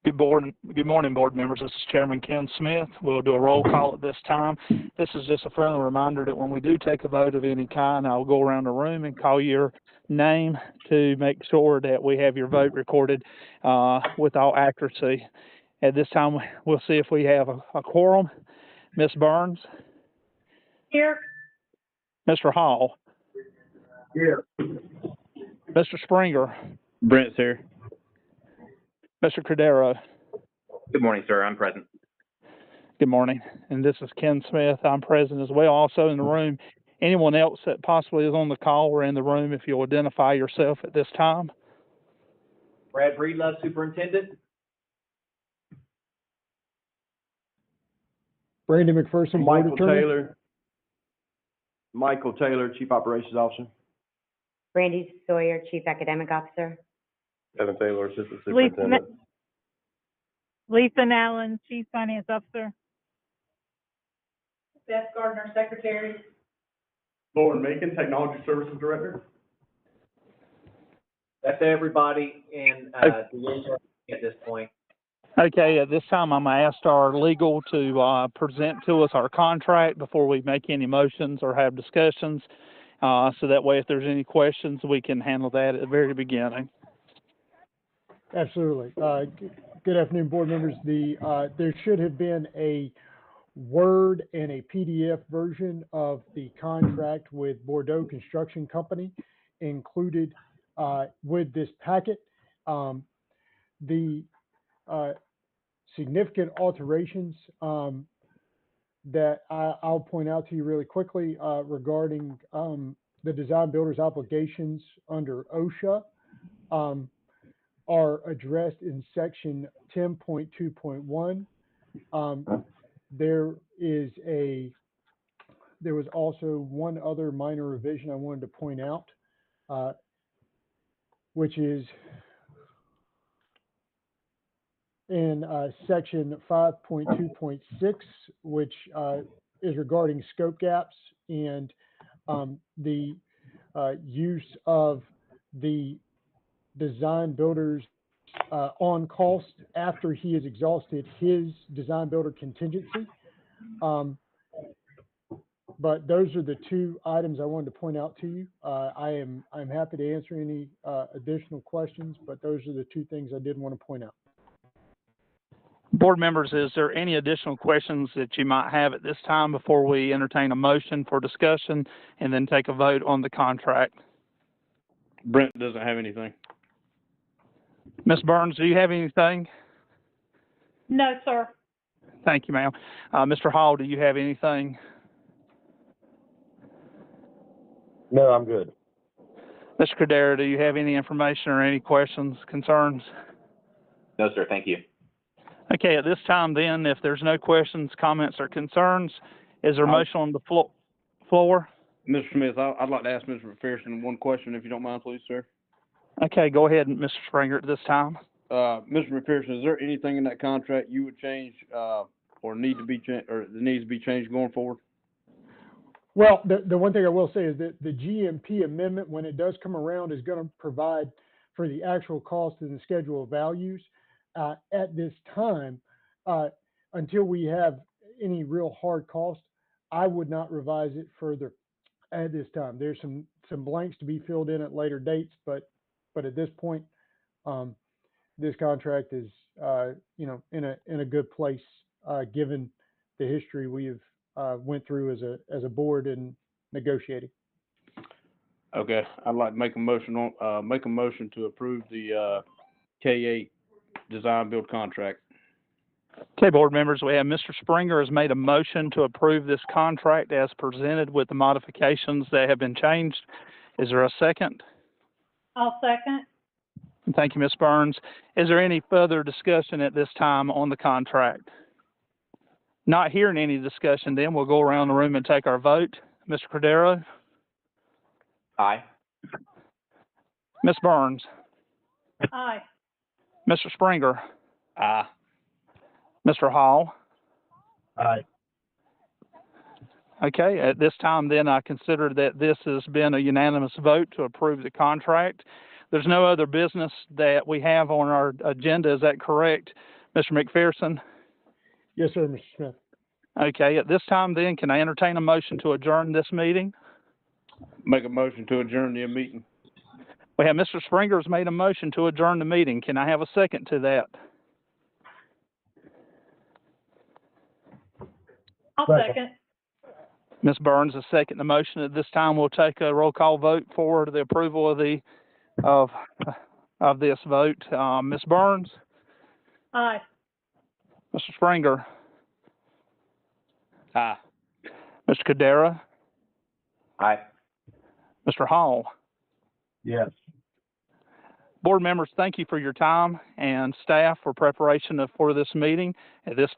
Good morning, board members. This is Chairman Ken Smith. We'll do a roll call at this time. This is just a friendly reminder that when we do take a vote of any kind, I'll go around the room and call your name to make sure that we have your vote recorded with all accuracy. At this time, we'll see if we have a quorum. Ms. Burns? Here. Mr. Hall? Here. Mr. Springer? Brent's here. Mr. Cordero? Good morning, sir. I'm present. Good morning. And this is Ken Smith. I'm present as well. Also in the room, anyone else that possibly is on the call or in the room, if you'll identify yourself at this time. Brad Breedlove, Superintendent. Brandon McPherson, Michael Board Attorney. Taylor. Michael Taylor, Chief Operations Officer. Brandy Sawyer, Chief Academic Officer. Evan Taylor, Assistant Superintendent. Lisa Allen, Chief Finance Officer. Beth Gardner, Secretary. Lauren Macon, Technology Services Director. That's everybody in the intern at this point. Okay, at this time, I'm going to ask our legal to present to us our contract before we make any motions or have discussions. So that way, if there's any questions, we can handle that at the very beginning. Absolutely. Good afternoon, board members. There should have been a Word and a PDF version of the contract with Bordeaux Construction Company included with this packet. The significant alterations that I'll point out to you really quickly regarding the design builder's obligations under OSHA are addressed in section 10.2.1. There was also one other minor revision I wanted to point out, which is in section 5.2.6, which is regarding scope gaps and the use of the design builder's on cost after he has exhausted his design builder contingency. But those are the two items I wanted to point out to you. I'm happy to answer any additional questions, but those are the two things I did want to point out. Board members, is there any additional questions that you might have at this time before we entertain a motion for discussion and then take a vote on the contract? Brent doesn't have anything. Ms. Burns, do you have anything? No, sir. Thank you, ma'am. Mr. Hall, do you have anything? No, I'm good. Mr. Cordero, do you have any information or any questions, concerns? No, sir. Thank you. Okay, at this time then, if there's no questions, comments, or concerns, is there a motion on the floor? Mr. Smith, I'd like to ask Mr. McPherson one question, if you don't mind, please, sir. Okay, go ahead, Mr. Springer, at this time. Mr. McPherson, is there anything in that contract you would change or need to be changed, or that needs to be changed going forward? Well, the one thing I will say is that the GMP amendment, when it does come around, is going to provide for the actual cost and the schedule of values. At this time, until we have any real hard cost, I would not revise it further at this time. There's some blanks to be filled in at later dates, but at this point, this contract is in a good place given the history we have went through as a board in negotiating. Okay, I'd like to make a motion to approve the K8 design build contract. Okay, board members, we have Mr. Springer has made a motion to approve this contract as presented with the modifications that have been changed. Is there a second? I'll second. Thank you, Ms. Burns. Is there any further discussion at this time on the contract? Not hearing any discussion, then we'll go around the room and take our vote. Mr. Cordero? Aye. Ms. Burns? Aye. Mr. Springer? Aye. Mr. Hall? Aye. Okay, at this time then I consider that this has been a unanimous vote to approve the contract. there's no other business that we have on our agenda. Is that correct, Mr. McPherson? Yes, sir, Mr. Smith. Okay, at this time then, can I entertain a motion to adjourn this meeting? Make a motion to adjourn the meeting. We have Mr. Springer's made a motion to adjourn the meeting. Can I have a second to that? I'll second. Ms. Burns has seconded the motion. At this time, we'll take a roll call vote for the approval of this vote. Ms. Burns, Aye. Mr. Springer, Aye. Mr. Cadera, Aye. Mr. Hall. Yes. Board members, thank you for your time, and staff for preparation for this meeting. At this